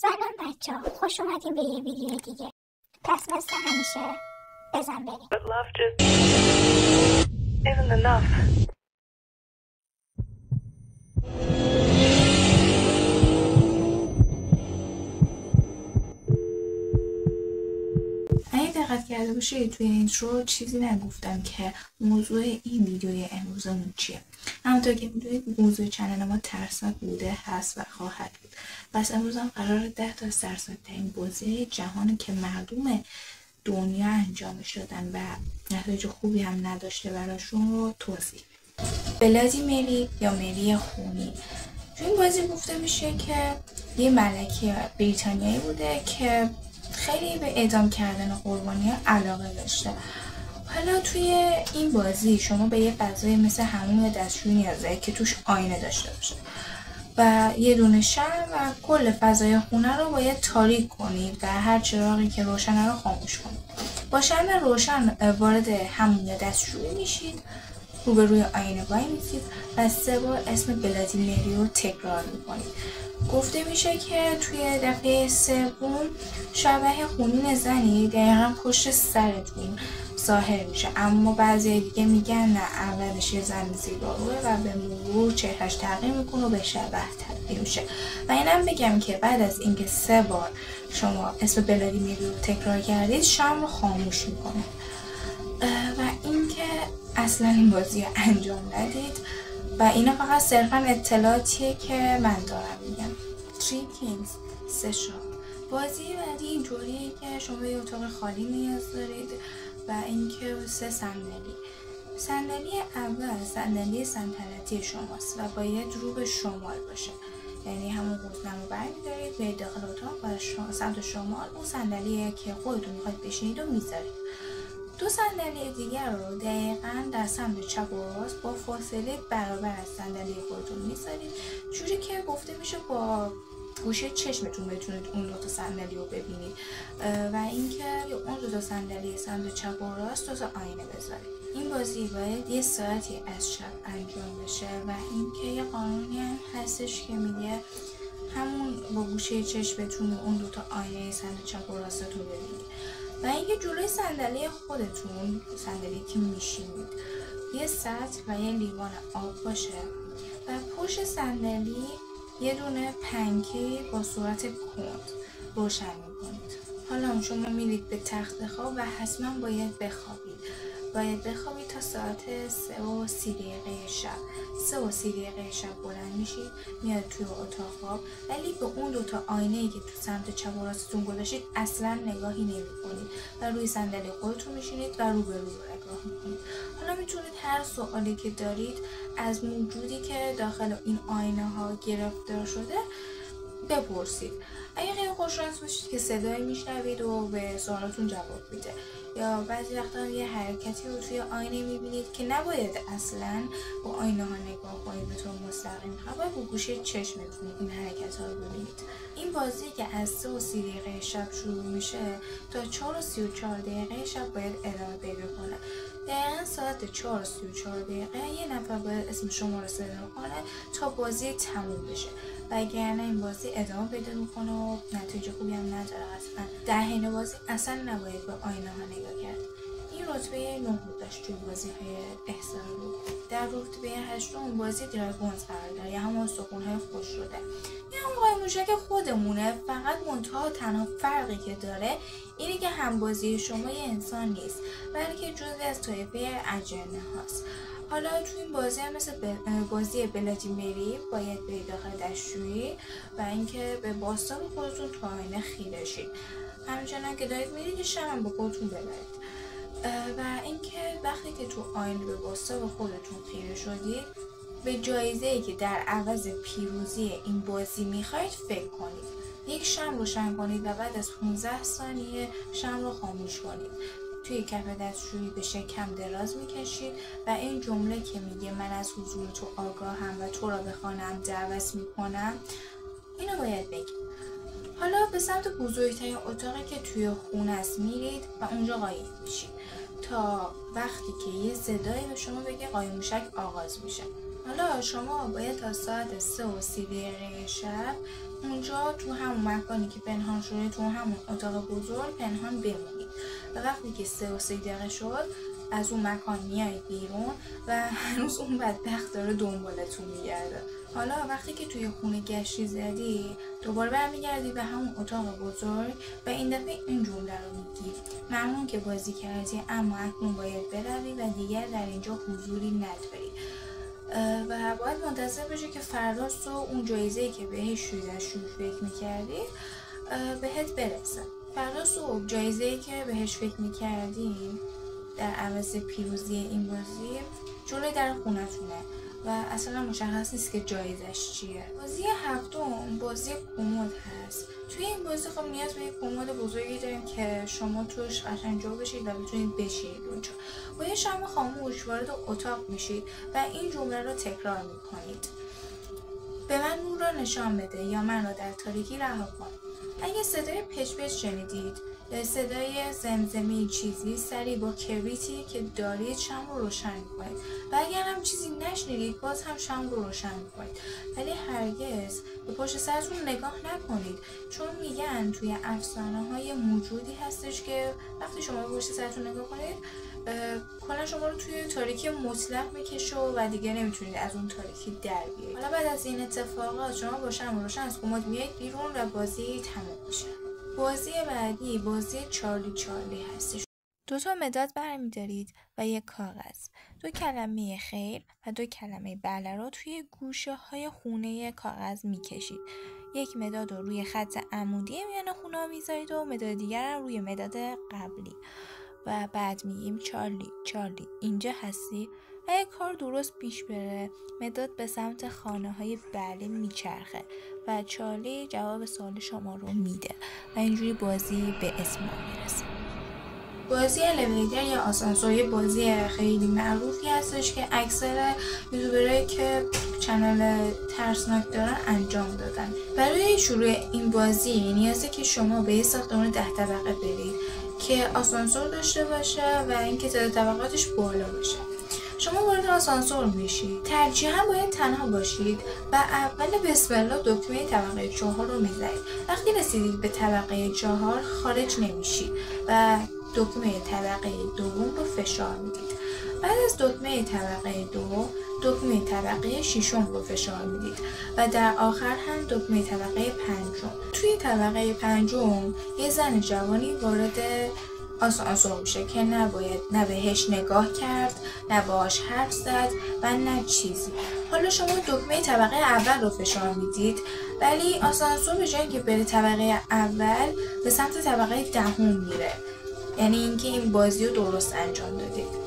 سلام بچه ها، خوش اومدیم به یه ویدیو دیگه. پس مثل همیشه بزن بریم. But love just isn't enough. اگه دقت کرده باشید توی اینترو چیزی نگفتم که موضوع این ویدیوی امروزمون چیه. همونطور که میدونید موضوع چنل ما ترسناک بوده، هست و خواهد بود. پس امروز هم قراره 10 تا از ترسناک‌ترین بازی جهانی که مردم دنیا انجامش دادن و نتایج خوبی هم نداشته براشون رو توضیح. بلادی مری یا مری خونی. توی این بازی گفته میشه که یه ملکه بریتانیایی بوده که خیلی به اعدام کردن قربانی‌ها علاقه داشته. حالا توی این بازی شما به یه فضای مثل حموم دستشویی نیاز دارید که توش آینه داشته باشه و یه دونه شمع و کل فضای خونه رو باید تاریک کنید و هر چراغی که روشنه رو خاموش کنید. با شمع روشن وارد حموم دستشویی میشید، روبروی آینه وای میسید و 3 بار اسم بلادی مری رو تکرار میکنید. گفته میشه که توی دفعه 3 شبح خونین زنی دقیقا پشت سرتون ظاهر میشه، اما بعضی دیگه میگن نه، اولش یه زن زیباروه و به مرور چهرش تغییر میکنه و به شبح تبدیل میشه. و اینم بگم که بعد از اینکه 3 بار شما اسم بلادی مری رو تکرار کردید شمع رو خاموش میکنه. و اینکه اصلا این بازی رو انجام ندید و اینا فقط صرفا اطلاعاتیه که من دارم میگم. 3 Kings 3 شاه. بازی بعدی اینطوریه که شما یه اتاق خالی نیاز دارید و اینکه 3 صندلی اول صندلی سلطنتی شماست و باید رو به شمال باشه، یعنی همون قطنم رو برمیدارید به داخل اتاق و سمت شمال اون صندلیه که خودتون میخواید بشینید و میذارید. 2 صندلی دیگر رو دقیقاً در سمت چپ و راست با فاصله برابر از صندلی خودتون میذارید، جوری که گفته میشه با گوشه چشمتون بتونید اون 2 تا صندلی رو ببینید و اینکه اون 2 تا صندلی سمت چپ و راست 2 تا آینه بذارید. این بازی باید یه ساعتی از شب انجام بشه و اینکه یه قانونی هم هستش که میگه همون با گوشه چشمتون اون 2 تا آینه سمت چپ و راستتون ببینید. و اینکه جلوی صندلی خودتون، صندلی که میشینید، یه سطل و یه لیوان آب باشه و پشت صندلی یه دونه پنکه با صورت کند روشن میکنید. حالا شما میرید به تخت خواب و حتما باید بخوابید تا ساعت 3:30 شب. 3:30 شب بلند میشید، میاد توی اتاق خواب، ولی به اون 2 تا آینه‌ای که تو سمت چپ و راستتون گذاشتید اصلا نگاهی نمی‌کنید و روی صندلی خودتون میشینید و رو به رو نگاه می‌کنید. حالا میتونید هر سوالی که دارید از موجودی که داخل این آینه‌ها گرفتار شده بپرسید. اگه خیلی خوششانس باشید که صدایی میشنوید و به سوالاتون جواب میده، یا بعضی وقتا یه حرکتی رو توی آینه میبینید که نباید اصلا با آینه ها نگاه کنید به طور مستقیم، باید با گوشه چشمتون این حرکت ها رو ببینید. این بازی که از 3:30 شب شروع میشه تا 4:34 شب باید ادامه پیدا کنه. دقیقا ساعت 4:34 یه نفر باید اسم شما رو صدا کنه تا بازی تموم بشه، وگرنه این بازی ادامه پیدا میکنه و نتیجه خوبی هم نداره. اصلا در حین بازی اصلا نباید به آینه ها نگاه کرد. این رتبه 9 داشت توی بازی های احضار رو. در رتبه 8 بازی دراگونز قرار داره، یا همون سکون‌های خوش شده. این هم قایم موشک خودمونه، فقط منتها تنها فرقی که داره اینه که هم بازی شما یه انسان نیست، بلکه جزئی از طایفه اجنه هاست. حالا تو این بازی هم مثل بازی بلادی مری باید به داخل دستشویی و اینکه به باستا خودتون تو آینه خیره شید، همچنان که دارید میرید شمع با خودتون ببرید. و اینکه وقتی که تو آینه به باستا به خودتون خیره شدید، به جایزه‌ای که در عوض پیروزی این بازی میخواید فکر کنید. یک شمع روشن کنید و بعد از 15 ثانیه شمع رو خاموش کنید. توی کف دستشویی به شکم دراز میکشید و این جمله که میگه من از حضور تو آگاهم و تو را به خانه‌ام دعوت میکنم، اینو باید بگید. حالا به سمت بزرگترین اتاقی که توی خونه است میرید و اونجا قایم میشید تا وقتی که یه صدایی به شما بگه قایم موشک آغاز میشه. حالا شما باید تا ساعت 3:30 شب اونجا تو همون مکانی که پنهان شده، تو همون اتاق بزرگ پنهان بمونید و وقتی که 3 دقیقه شد از اون مکان میایید بیرون و هنوز اون بدبخت داره دنبالتون میگرده. حالا وقتی که توی خونه گشتی زدی دوباره برمیگردی به همون اتاق بزرگ و این دفعه این جمله رو میگی: ممنون که بازی کردی اما اکنون باید بروی و دیگر در اینجا حضوری نداری. و باید منتظر بشی که فردا صبح اون جایزه‌ای که بهش فکر میکردی بهت برسه. فردا صبح جایزه‌ای که بهش فکر میکردی در عوض پیروزی این بازی جلوی در خونتونه و اصلا مشخص نیست که جایزش چیه. بازی هفتم بازی کمد هست. توی این بازی خب نیاز به یک کمد بزرگی داریم که شما توش قشنگ جا بشید و بتونید بشینید اونجا. با یه شمع خاموش وارد اتاق میشید و این جمله رو تکرار میکنید: به من نور را نشان بده یا من را در تاریکی رها کن. اگه صدای پچ پچ شنیدید، صدای زمزمه چیزی، سریع با کبریتی که دارید شمع رو روشن میکنید و اگر هم چیزی نشنیدید باز هم شمع رو روشن میکنید، ولی هرگز به پشت سرتون نگاه نکنید، چون میگن توی افسانه های موجودی هستش که وقتی شما به پشت سرتون نگاه کنید کلا شما رو توی تاریکی مطلق میکشه و دیگه نمیتونید از اون تاریکی در بیایید. حالا بعد از این اتفاقات شما با شمع روشن از کمد میایید بیرون و بازی تموم میشه. بازی بعدی بازی چارلی هستش. 2 مداد برمی‌دارید و یک کاغذ. 2 کلمه خیر و 2 کلمه بله رو توی گوشه های خونه کاغذ میکشید. یک مداد رو روی خط عمودی میان خونه میذارید و مداد دیگر رو روی مداد قبلی و بعد میگیم چارلی اینجا هستی؟ و اگه کار درست پیش بره مداد به سمت خانه های بله میچرخه و چارلی جواب سوال شما رو میده و اینجوری بازی به اسم میرسه. بازی الیویتر یا آسانسور یه بازی خیلی معروفی هستش که اکثر یوتیوبرایی که چنل ترسناک دارن انجام دادن. برای شروع این بازی نیازه که شما به یه ساختمان 10 طبقه برید که آسانسور داشته باشه و اینکه تعداد طبقاتش بالا باشه. شما وارد آسانسور میشید، ترجیحاً باید تنها باشید و اول بسم الله دکمه طبقه 4 رو میزنید. وقتی رسیدید به طبقه 4 خارج نمیشید و دکمه طبقه دوم رو فشار میدید. بعد از دکمه طبقه 2 دکمه طبقه 6 رو فشار میدید و در آخر هم دکمه طبقه 5. توی طبقه 5 یه زن جوانی وارد آسانسور میشه که نباید نه بهش نگاه کرد، نه باهاش حرف زد و نه چیزی. حالا شما دکمه طبقه اول رو فشار میدید ولی آسانسور به جای که بره طبقه اول به سمت طبقه 10 میره، یعنی اینکه این بازی رو درست انجام دادید.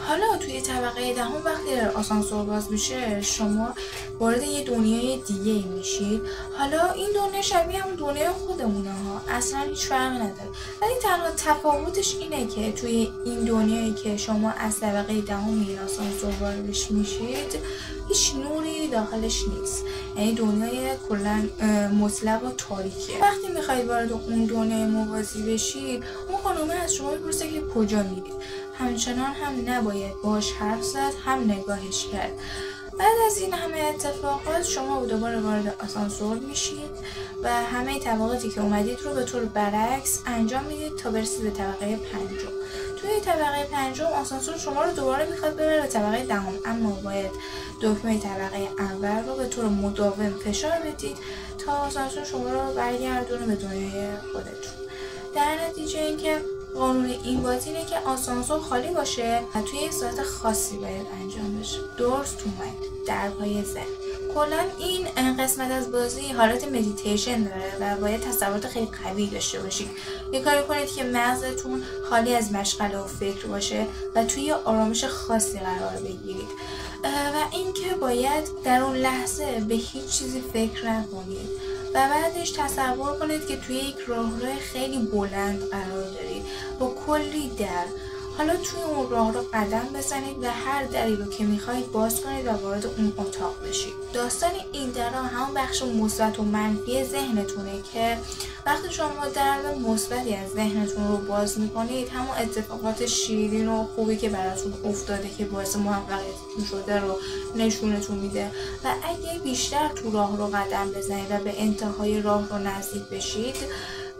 حالا توی طبقه 10 وقتی در آسانسور باز میشه شما وارد یه دنیای دیگه میشید. حالا این دنیا شبیه همون دنیای خودمونه ها، اصلا هیچ فرقی نداره، ولی تنها تفاوتش اینه که توی این دنیایی که شما از طبقه 10 این آسانسور واردش میشید هیچ نوری داخلش نیست، یعنی دنیای کلا مطلق و تاریکیه. وقتی میخواید وارد اون دنیای موازی بشید اون خانومه از شما میپرسه که کجا میرید. همچنان هم نباید باهاش حرف زد هم نگاهش کرد. بعد از این همه اتفاقات شما دوباره وارد آسانسور میشید و همه طبقاتی که اومدید رو به طور برعکس انجام میدید تا برسید به طبقه 5. توی طبقه 5 آسانسور شما رو دوباره میخواد ببره به طبقه 10، اما باید دکمه طبقه اول رو به طور مداوم فشار بدید تا آسانسور شما رو برگردونه به دنیای خودتون. در نتیجه اینکه قانون این بازی اینه که آسانسور خالی باشه و توی یک ساعت خاصی باید انجام بشه. درست اومد در پای ذهن. کلا این قسمت از بازی حالت مدیتیشن داره و باید تصورات خیلی قوی داشته باشید. یه کاری کنید که مغزتون خالی از مشغله و فکر باشه و توی آرامش خاصی قرار بگیرید و اینکه باید در اون لحظه به هیچ چیزی فکر نکنید و بعدش تصور کنید که توی یک راهرو خیلی بلند قرار دارید با کلی در. حالا توی اون راه رو قدم بزنید و هر دری رو که میخواید باز کنید و وارد اون اتاق بشید. داستان این درها همون بخش مثبت و منفی ذهنتونه که وقتی شما درد مثبتی از ذهنتون رو باز میکنید همون اتفاقات شیرین و خوبی که براتون افتاده که باعث موفقیتتون شده رو نشونتون میده و اگه بیشتر تو راه رو قدم بزنید و به انتهای راه رو نزدیک بشید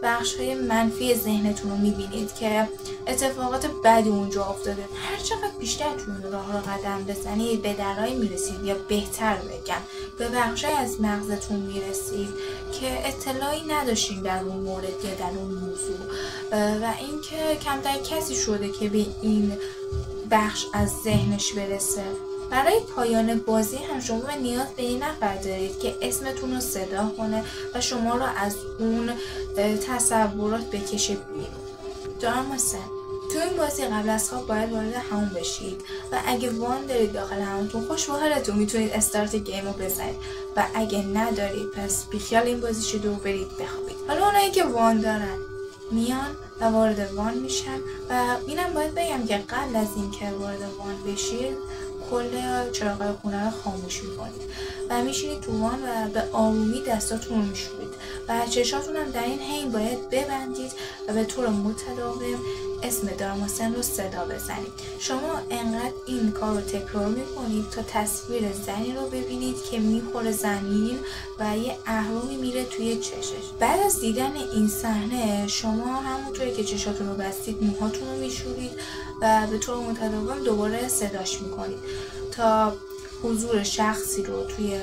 بخش های منفی ذهنتون رو میبینید که اتفاقات بدی اونجا افتاده. هر چقدر بیشتر توی اون راه رو قدم بزنید به درایی میرسید یا بهتر بگم به بخشای از مغزتون میرسید که اطلاعی نداشتین در اون مورد یا در اون موضوع و اینکه کمتر کسی شده که به این بخش از ذهنش برسه. برای پایان بازی هم شما نیاز به این نفر دارید که اسمتون رو صدا کنه و شما رو از اون تصورات بکشه بیرون. دارماسن تو این بازی قبل از خواب باید وارد همون بشید و اگه وان دارید داخل همونتون خوش به حالتون میتونید استارت گیم رو بزنید و اگه ندارید پس بیخیال این بازی شده و برید بخوابید. حالا اونایی که وان دارن میان و وارد وان میشن و اینم باید بگم که قبل از اینکه وارد وان بشید کل چراغای خونه رو خاموش میکنید و میشینید تو وان و به آرومی دستاتون رو میشورید و چشاتون هم در این حین باید ببندید و به طور متداوم اسم دارماسن رو صدا بزنید. شما انقدر این کار رو تکرار میکنید تا تصویر زنی رو ببینید که میخوره زمین و یه اهرامی میره توی چشش. بعد از دیدن این صحنه شما همونطوری که چشاتون رو بستید موهاتون رو میشورید و به طور متداوم دوباره صداش میکنید تا حضور شخصی رو توی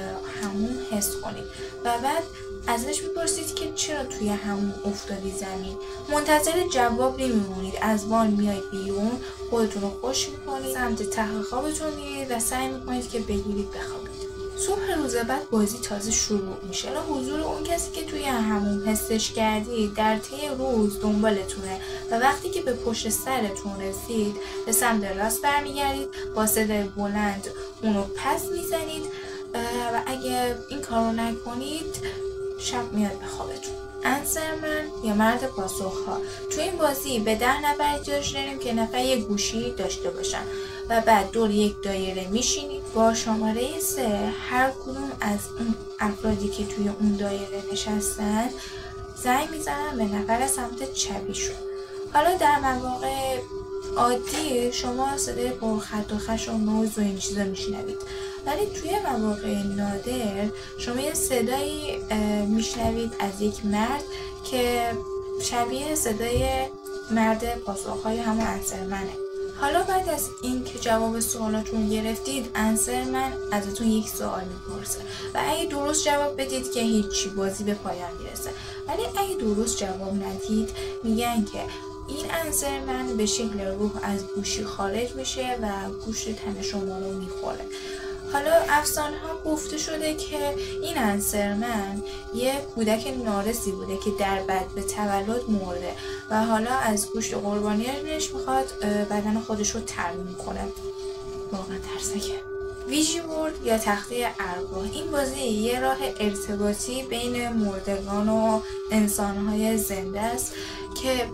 همون حس کنید و بعد ازش میپرسید که چرا توی همون افتادی زمین. منتظر جواب نمیمونید، از وان میایید بیرون، خودتون رو خوش میکنید، سمت تخت خوابتون میرید و سعی میکنید که بگیرید بخوابید. صبح روز بعد بازی تازه شروع میشه و حضور اون کسی که توی همون حسش کردید در طی روز دنبالتونه و وقتی که به پشت سرتون رسید به سمت راست برمیگردید، با صدای بلند اونو پس میزنید و اگه این کارو نکنید شب میاد به خوابتون. انسرمن یا مرد پاسخ‌ها توی این بازی به 10 نفر احتیاج داریم که نفر یک گوشی داشته باشن و بعد دور یک دایره میشینید با شماره 3 هر کدوم از اون افرادی که توی اون دایره نشستن زنگ میزنن به نفر سمت چپیشون. حالا در مواقع عادی شما صدای پرخط و خش و نوز و این چیزا میشنوید ولی توی مواقع نادر شما یه صدایی میشنوید از یک مرد که شبیه صدای مرد پاسخهای همون انسرمنه. حالا بعد از این که جواب سوالاتون گرفتید انسرمن ازتون یک سوال میپرسه و اگه درست جواب بدید که هیچی بازی به پایان میرسه ولی اگه درست جواب ندید میگن که این انسرمن به شکل روح از گوشی خارج میشه و گوشت تن شما رو میخوره. حالا افسانه ها گفته شده که این انسرمن یه کودک نارسی بوده که در بعد به تولد مرده و حالا از گوشت قربانیش میخواد بدن خودش رو ترمیم کنه. واقعا ترسناکه. ویژن بورد یا تخته ارواح این بازی یه راه ارتباطی بین مردگان و انسانهای زنده است که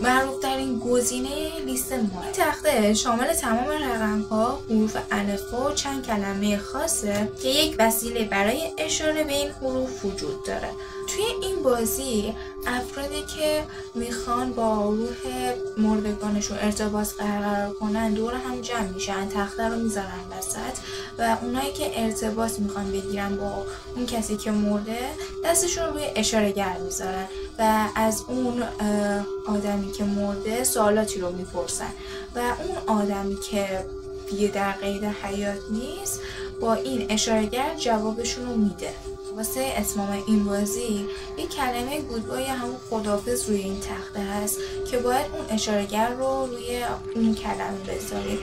معروف‌ترین گزینه لیست ما. این تخته شامل تمام رقم‌ها، حروف الفبا و چند کلمه خاصه که یک وسیله برای اشاره به این حروف وجود داره. توی این بازی افرادی که میخوان با روح مردگانشون ارتباط برقرار کنن دور هم جمع میشن، تخته رو میذارن وسط و اونایی که ارتباط میخوان بگیرن با اون کسی که مرده دستشون روی اشاره‌گر میذارن و از اون آدمی که مرده سوالاتی رو میپرسن و اون آدمی که دیگه در قید حیات نیست با این اشاره‌گر جوابشون رو میده. واسه اتمام این بازی یک کلمه گودبای همون خداحافظ روی این تخته هست که باید اون اشاره‌گر رو روی اون کلمه بذارید.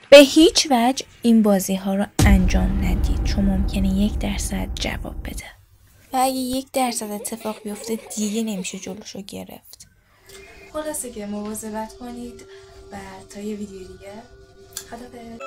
به هیچ وجه این بازی ها رو انجام ندید چون ممکنه 1% جواب بده و اگه 1% اتفاق بیفته دیگه نمیشه جلوشو گرفت. خلاصه که مواظبت کنید و تا یه ویدیو دیگه خداحافظ.